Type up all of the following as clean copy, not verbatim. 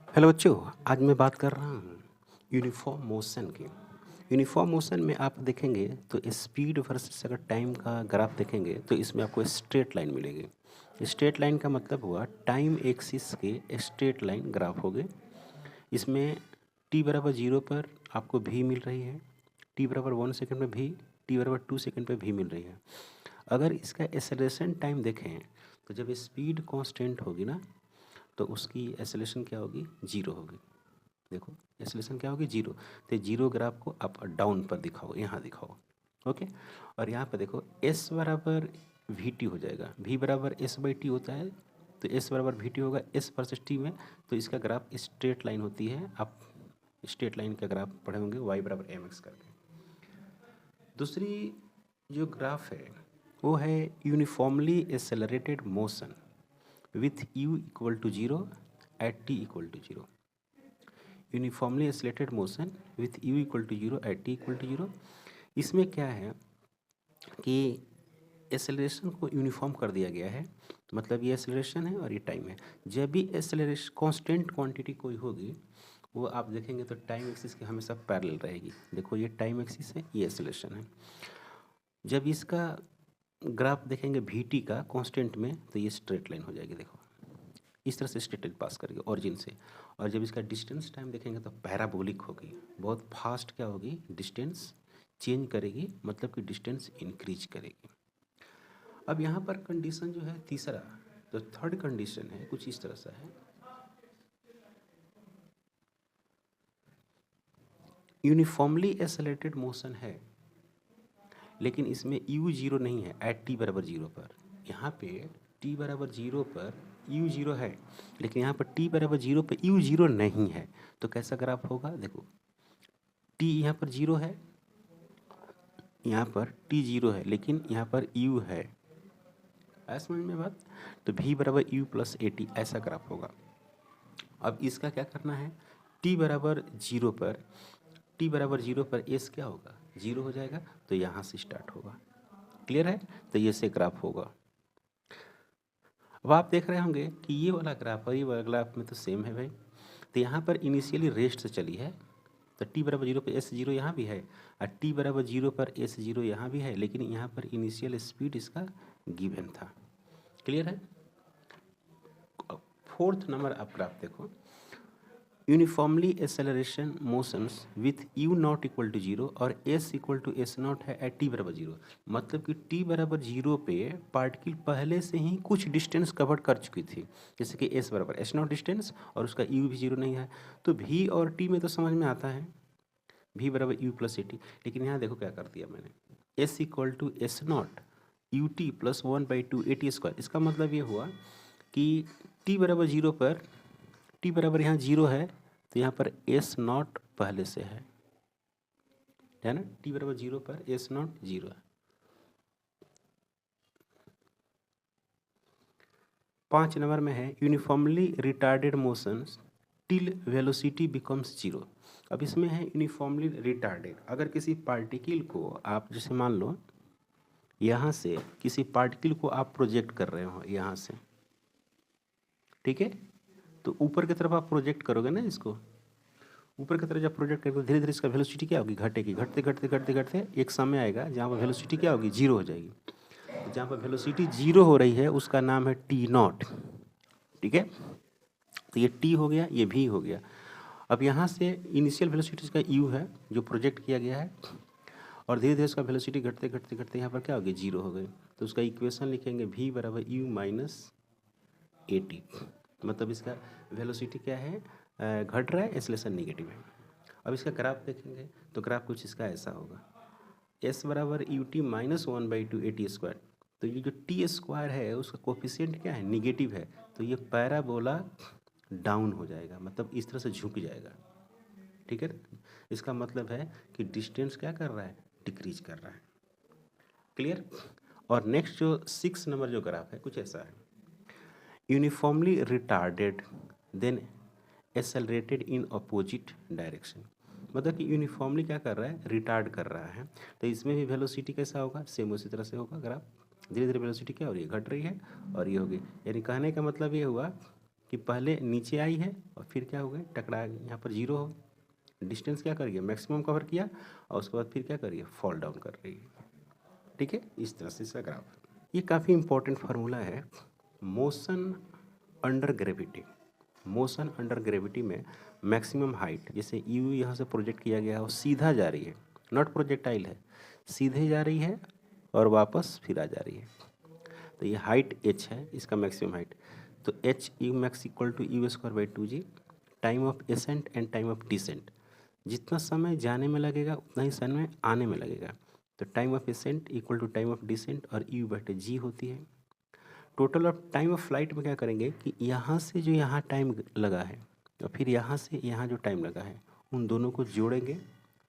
Hello बच्चों, आज मैं बात कर रहा हूँ यूनिफॉर्म मोशन की। यूनिफॉर्म मोशन में आप देखेंगे तो स्पीड वर्सेस अगर टाइम का ग्राफ देखेंगे तो इसमें आपको स्ट्रेट लाइन मिलेगी। स्ट्रेट लाइन का मतलब हुआ टाइम एक्सिस के स्ट्रेट लाइन ग्राफ हो गए। इसमें t बराबर 0 पर आपको भी मिल रही है, t बराबर 1 सेकेंड में भी, t बराबर 2 सेकेंड पे भी मिल रही है। अगर इसका एक्सेलरेशन टाइम देखें तो जब स्पीड कांस्टेंट होगी ना तो उसकी एक्सेलरेशन क्या होगी, 0 होगी। देखो एक्सेलरेशन क्या होगी, 0। तो 0 ग्राफ को अप और डाउन पर दिखाओ, यहाँ दिखाओ। ओके, और यहाँ पर देखो s बराबर वी टी हो जाएगा, v बराबर s बाई टी होता है, तो s बराबर वी टी होगा s वर्सेस t में। तो इसका ग्राफ स्ट्रेट लाइन होती है, आप स्ट्रेट लाइन का ग्राफ पढ़े होंगे y बराबर एम एक्स करके। दूसरी जो ग्राफ है वो है uniformly accelerated motion with u equal to 0 at t equal to 0। Uniformly accelerated motion with u equal to 0 at t equal to 0। इसमें क्या है कि एक्सेलरेशन को यूनिफॉर्म कर दिया गया है, मतलब ये एक्सेलरेशन है और ये टाइम है। जब भी एक्सेलरेशन कांस्टेंट क्वांटिटी कोई होगी वो आप देखेंगे तो टाइम एक्सिस के हमेशा पैरेलल रहेगी। देखो ये टाइम एक्सिस है, ये एक्सेलरेशन है। जब इसका ग्राफ देखेंगे वी टी का कांस्टेंट में तो ये स्ट्रेट लाइन हो जाएगी। देखो इस तरह से स्ट्रेट लाइन पास करेगी ओरिजिन से। और जब इसका डिस्टेंस टाइम देखेंगे तो पैराबोलिक होगी, बहुत फास्ट क्या होगी, डिस्टेंस चेंज करेगी, मतलब कि डिस्टेंस इंक्रीज करेगी। अब यहाँ पर कंडीशन जो है तीसरा, तो थर्ड कंडीशन है कुछ इस तरह से है, यूनिफॉर्मली एक्सेलरेटेड मोशन है लेकिन इसमें u 0 नहीं है एट t बराबर 0 पर। यहाँ पे t बराबर 0 पर u 0 है, लेकिन यहाँ पर t बराबर 0 पर u 0 नहीं है। तो कैसा ग्राफ होगा, देखो t यहाँ पर 0 है, यहाँ पर t 0 है, लेकिन यहाँ पर u है। ऐसा समझ में बात। तो v बराबर u प्लस ए टी, ऐसा ग्राफ होगा। अब इसका क्या करना है, t बराबर 0 पर, t बराबर 0 पर s क्या होगा, 0 हो जाएगा। तो यहाँ से स्टार्ट होगा, क्लियर है। तो ये से ग्राफ होगा। अब आप देख रहे होंगे कि ये वाला ग्राफ और ये वाला ग्राफ में तो सेम है भाई। तो यहाँ पर इनिशियली रेस्ट से चली है, तो t बराबर 0 पर s 0 यहाँ भी है, और t बराबर 0 पर s 0 यहाँ भी है, लेकिन यहाँ पर इनिशियल स्पीड इसका गिवन था। क्लियर है। फोर्थ नंबर आप ग्राफ देखो, uniformly acceleration motions with u not equal to 0 और s equal to s not है एट t बराबर 0। मतलब कि t बराबर 0 पे पार्टिकल पहले से ही कुछ डिस्टेंस कवर कर चुकी थी, जैसे कि s बराबर s नॉट डिस्टेंस और उसका u भी 0 नहीं है। तो v और t में तो समझ में आता है, v बराबर u प्लस ए टी। लेकिन यहाँ देखो क्या कर दिया मैंने, s equal to S not u t plus 1/2 a t square. इसका मतलब ये हुआ कि t बराबर 0 पर, t बराबर यहाँ 0 है, तो यहाँ पर एस नॉट पहले से है ना। t बराबर 0 पर एस नॉट 0 है। 5 नंबर में है uniformly retarded motions till velocity becomes 0। अब इसमें है यूनिफॉर्मली रिटार्डेड। अगर किसी पार्टिकल को आप, जैसे मान लो यहाँ से किसी पार्टिकल को आप प्रोजेक्ट कर रहे हो यहाँ से, ठीक है, तो ऊपर की तरफ आप प्रोजेक्ट करोगे ना इसको, ऊपर की तरफ जब प्रोजेक्ट करोगे धीरे धीरे इसका वेलोसिटी क्या होगी, घटेगी। घटते घटते घटते घटते एक समय आएगा जहाँ पर वेलोसिटी क्या होगी, 0 हो जाएगी। तो जहाँ पर वेलोसिटी 0 हो रही है उसका नाम है टी नॉट, ठीक है। तो ये टी हो गया, ये भी हो गया। अब यहाँ से इनिशियल वेलोसिटी का यू है जो प्रोजेक्ट किया गया है, और धीरे धीरे उसका वेलोसिटी घटते घटते घटते यहाँ पर क्या हो गया, 0 हो गई। तो उसका इक्वेशन लिखेंगे v बराबर यू माइनस ए टी। मतलब इसका वेलोसिटी क्या है, घट रहा है, एक्सेलरेशन नेगेटिव है। अब इसका ग्राफ देखेंगे तो ग्राफ कुछ इसका ऐसा होगा, s बराबर U T minus 1/2 a t square. तो ये जो टी स्क्वायर है उसका कोफिशिएंट क्या है, निगेटिव है। तो ये पैराबोला डाउन हो जाएगा, मतलब इस तरह से झुक जाएगा, ठीक है। इसका मतलब है कि डिस्टेंस क्या कर रहा है, डिक्रीज कर रहा है। क्लियर। और नेक्स्ट जो 6 नंबर जो ग्राफ है कुछ ऐसा है, uniformly retarded then accelerated in opposite direction. मतलब कि यूनिफॉर्मली क्या कर रहा है, रिटार्ड कर रहा है। तो इसमें भी वेलोसिटी कैसा होगा, सेम उसी तरह से होगा ग्राफ। धीरे धीरे वेलोसिटी क्या हो रही है, घट रही है, और ये होगी। यानी कहने का मतलब ये हुआ कि पहले नीचे आई है और फिर क्या हो गया, टकरा गई, यहाँ पर जीरो हो, डिस्टेंस क्या कर रही है, मैक्सिमम कवर किया और उसके बाद फिर क्या कर रही है, फॉल डाउन कर रही है। ठीक है, इस तरह से इसका ग्राफ। ये काफ़ी इंपॉर्टेंट फार्मूला है। Motion under gravity, motion under gravity में मैक्सिमम हाइट, जैसे यू यहाँ से प्रोजेक्ट किया गया है और सीधा जा रही है, नॉट प्रोजेक्टाइल है, सीधे जा रही है और वापस फिर आ जा रही है, तो ये हाइट h है, इसका मैक्सिमम हाइट। तो h u max equal to u square by 2g, time of ascent and time of descent, जितना समय जाने में लगेगा उतना ही समय आने में लगेगा। तो time of ascent equal to time of descent और यू बटे जी होती है। Total of time of flight में क्या करेंगे कि यहाँ से जो यहाँ टाइम लगा है और फिर यहाँ से यहाँ जो टाइम लगा है उन दोनों को जोड़ेंगे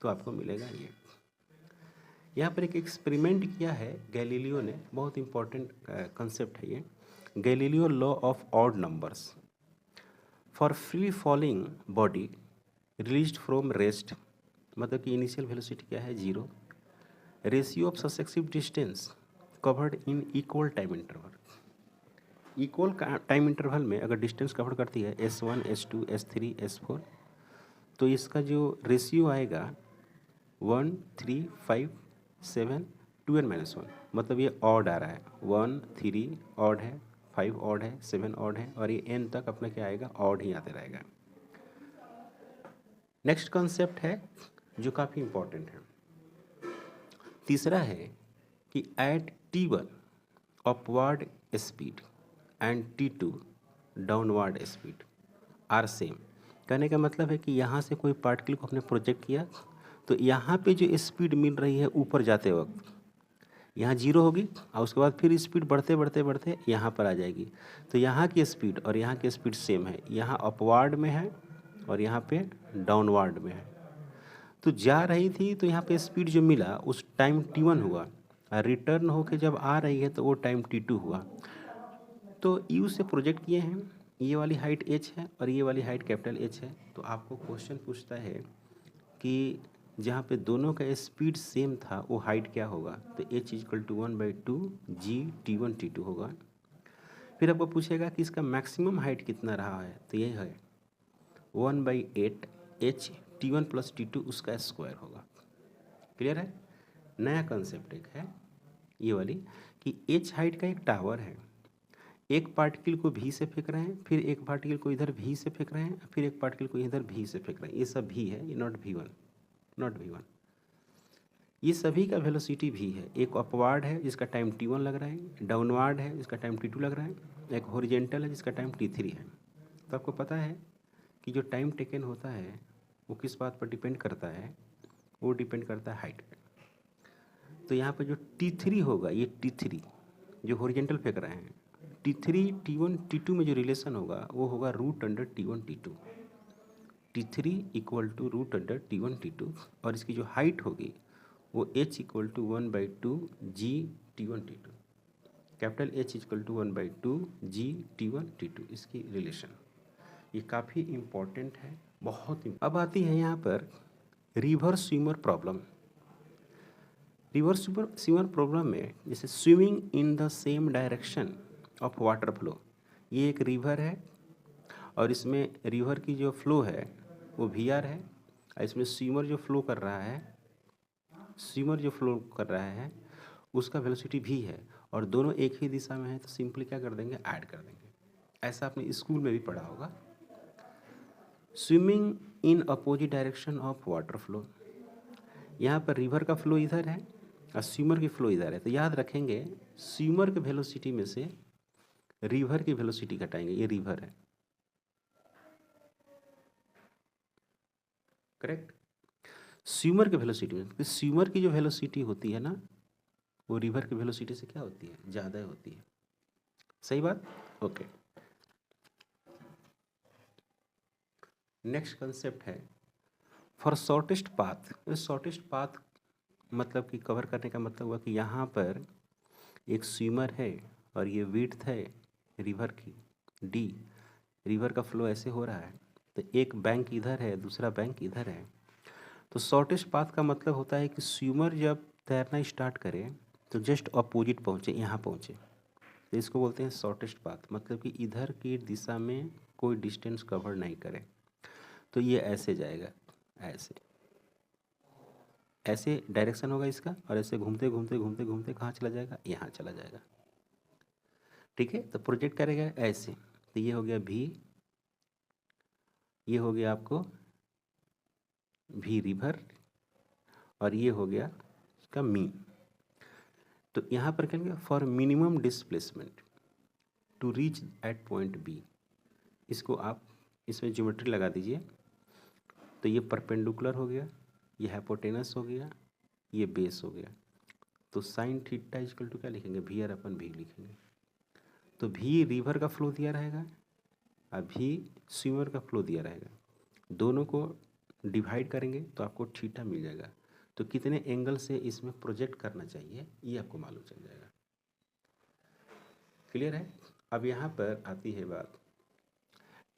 तो आपको मिलेगा ये। यहाँ पर एक एक्सपेरिमेंट किया है गैलीलियो ने, बहुत इंपॉर्टेंट कंसेप्ट है ये, Galileo law of odd numbers for free falling body released from rest, मतलब कि इनिशियल वेलोसिटी क्या है, zero, ratio of successive distance covered in equal time interval, equal time interval में अगर डिस्टेंस कवर करती है S1 S2 S3 S4, तो इसका जो रेशियो आएगा 1 3 5 7 2n-1, मतलब ये ऑड आ रहा है, 1 3 ऑड है, 5 ऑड है, 7 ऑड है और ये n तक अपना क्या आएगा, ऑड ही आते रहेगा। नेक्स्ट कॉन्सेप्ट है जो काफ़ी इंपॉर्टेंट है, तीसरा है कि at T1 upward speed and T2 downward speed are same. कहने का मतलब है कि यहाँ से कोई पार्टिकल को हमने प्रोजेक्ट किया तो यहाँ पे जो स्पीड मिल रही है ऊपर जाते वक्त यहाँ जीरो होगी और उसके बाद फिर स्पीड बढ़ते बढ़ते बढ़ते यहाँ पर आ जाएगी। तो यहाँ की स्पीड और यहाँ की स्पीड सेम है, यहाँ अपवर्ड में है और यहाँ पे डाउनवर्ड में है। तो जा रही थी तो यहाँ पे स्पीड जो मिला उस टाइम T1 हुआ, और रिटर्न होके जब आ रही है तो वो टाइम T2 हुआ। तो यू से प्रोजेक्ट किए हैं, ये वाली हाइट h है और ये वाली हाइट कैपिटल H है। तो आपको क्वेश्चन पूछता है कि जहाँ पे दोनों का स्पीड सेम था वो हाइट क्या होगा, तो h equal to 1/2 g T1 T2 होगा। फिर आपको पूछेगा कि इसका मैक्सिमम हाइट कितना रहा है, तो ये है 1/8 h T1 प्लस T2 उसका स्क्वायर होगा। क्लियर है। नया कंसेप्ट एक है ये वाली कि h हाइट का एक टावर है, एक पार्टिकल को भी से फेंक रहे हैं, फिर एक पार्टिकल को इधर भी से फेंक रहे हैं, फिर एक पार्टिकल को इधर भी से फेंक रहे हैं, ये सब भी है, ये नॉट V1, ये सभी का वेलोसिटी भी है। एक अपवार्ड है जिसका टाइम T1 लग रहा है, डाउनवार्ड है जिसका टाइम T2 लग रहा है, एक हॉरिजेंटल है जिसका टाइम T3 है। तो आपको पता है कि जो टाइम टेकन होता है वो किस बात पर डिपेंड करता है, वो डिपेंड करता है हाइट पर। तो यहाँ पर जो T3 होगा, ये T3 जो हॉरिजेंटल फेंक रहे हैं, T3 T1 T2 में जो रिलेशन होगा वो होगा √T1 T2, T3 equal to √T1 T2, और इसकी जो हाइट होगी वो h equal to 1/2 g T1 T2, capital H equal to 1/2 g T1 T2, इसकी रिलेशन ये काफ़ी इम्पॉर्टेंट है, बहुत। अब आती है यहाँ पर reverse swimmer problem. Reverse swimmer problem में जैसे swimming in the same direction of water flow, ये एक रिवर है और इसमें रिवर की जो फ्लो है वो VR है, और इसमें स्विमर जो फ्लो कर रहा है उसका वेलोसिटी भी है, और दोनों एक ही दिशा में है, तो सिंपली क्या कर देंगे, ऐड कर देंगे। ऐसा आपने स्कूल में भी पढ़ा होगा। Swimming in opposite direction of water flow, यहाँ पर रिवर का फ्लो इधर है और स्विमर की फ्लो इधर है, तो याद रखेंगे स्विमर के वेलोसिटी में से रिवर की वेलोसिटी घटाएंगे, ये रिवर है, करेक्ट। स्विमर के वेलोसिटी में, तो स्विमर की जो वेलोसिटी होती है ना वो रिवर की वेलोसिटी से क्या होती है, ज़्यादा होती है। सही बात, ओके। नेक्स्ट कंसेप्ट है for shortest path. Shortest path मतलब कि कवर करने का मतलब हुआ कि यहाँ पर एक स्विमर है और ये विड्थ है रिवर की D, रिवर का फ्लो ऐसे हो रहा है, तो एक बैंक इधर है दूसरा बैंक इधर है। तो शॉर्टेस्ट पाथ का मतलब होता है कि स्विमर जब तैरना स्टार्ट करे तो जस्ट अपोजिट पहुँचे, यहाँ पहुँचे, तो इसको बोलते हैं शॉर्टेस्ट पाथ। मतलब कि इधर की दिशा में कोई डिस्टेंस कवर नहीं करे, तो ये ऐसे जाएगा, ऐसे ऐसे डायरेक्शन होगा इसका, और ऐसे घूमते घूमते घूमते घूमते कहाँ चला जाएगा, यहाँ चला जाएगा। ठीक है, तो प्रोजेक्ट करेगा ऐसे, तो ये हो गया भी, ये हो गया आपको भी रिवर, और ये हो गया इसका मी। तो यहाँ पर क्या, for minimum displacement to reach at point B, इसको आप इसमें ज्योमेट्री लगा दीजिए। तो ये परपेंडिकुलर हो गया, ये हाइपोटेनस हो गया, ये बेस हो गया। तो साइन थीटा इक्वल टू क्या लिखेंगे, वी आर अपन भी लिखेंगे। तो भी रिवर का फ्लो दिया रहेगा, अभी स्विमर का फ्लो दिया रहेगा, दोनों को डिवाइड करेंगे तो आपको थीटा मिल जाएगा। तो कितने एंगल से इसमें प्रोजेक्ट करना चाहिए ये आपको मालूम चल जाएगा। क्लियर है। अब यहाँ पर आती है बात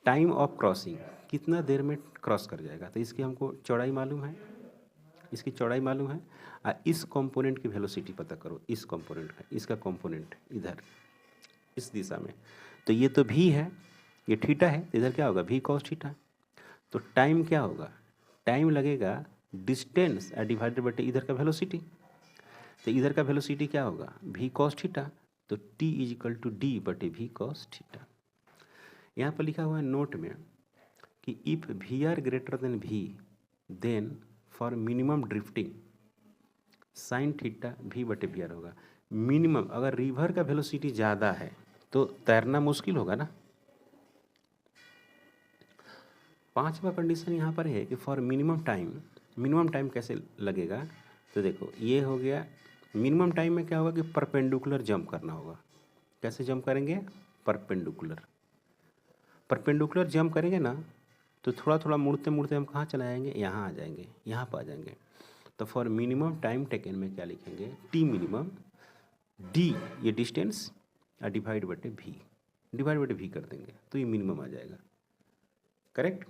टाइम ऑफ क्रॉसिंग, कितना देर में क्रॉस कर जाएगा। तो इसकी हमको चौड़ाई मालूम है, इसकी चौड़ाई मालूम है, इस कंपोनेंट की वेलोसिटी पता करो, इस कंपोनेंट का, इसका कंपोनेंट इधर इस दिशा में। तो ये तो भी है, ये थीटा है, इधर क्या होगा, भी कॉस थीटा। तो टाइम क्या होगा, टाइम लगेगा डिस्टेंस डिवाइडेड बटे इधर का वेलोसिटी। तो इधर का वेलोसिटी क्या होगा, भी कॉस थीटा। तो T is equal to D बटे भी कॉस थीटा। यहाँ पर लिखा हुआ है नोट में कि if V R greater than V, then for minimum drifting sine theta V बटे वी आर होगा। मिनिमम, अगर रिवर का वेलोसिटी ज़्यादा है तो तैरना मुश्किल होगा ना। पांचवा कंडीशन यहाँ पर है कि फॉर मिनिमम टाइम कैसे लगेगा। तो देखो ये हो गया मिनिमम टाइम में क्या होगा कि परपेंडिकुलर जंप करना होगा। कैसे जंप करेंगे, परपेंडिकुलर जंप करेंगे ना, तो थोड़ा थोड़ा मुड़ते मुड़ते हम कहाँ चले जाएंगे, यहाँ आ जाएंगे, यहाँ पर आ जाएंगे। तो फॉर मिनिमम टाइम टेकन में क्या लिखेंगे, टी मिनिमम, डी ये डिस्टेंस, डिवाइड बटे भी कर देंगे, तो ये मिनिमम आ जाएगा। करेक्ट।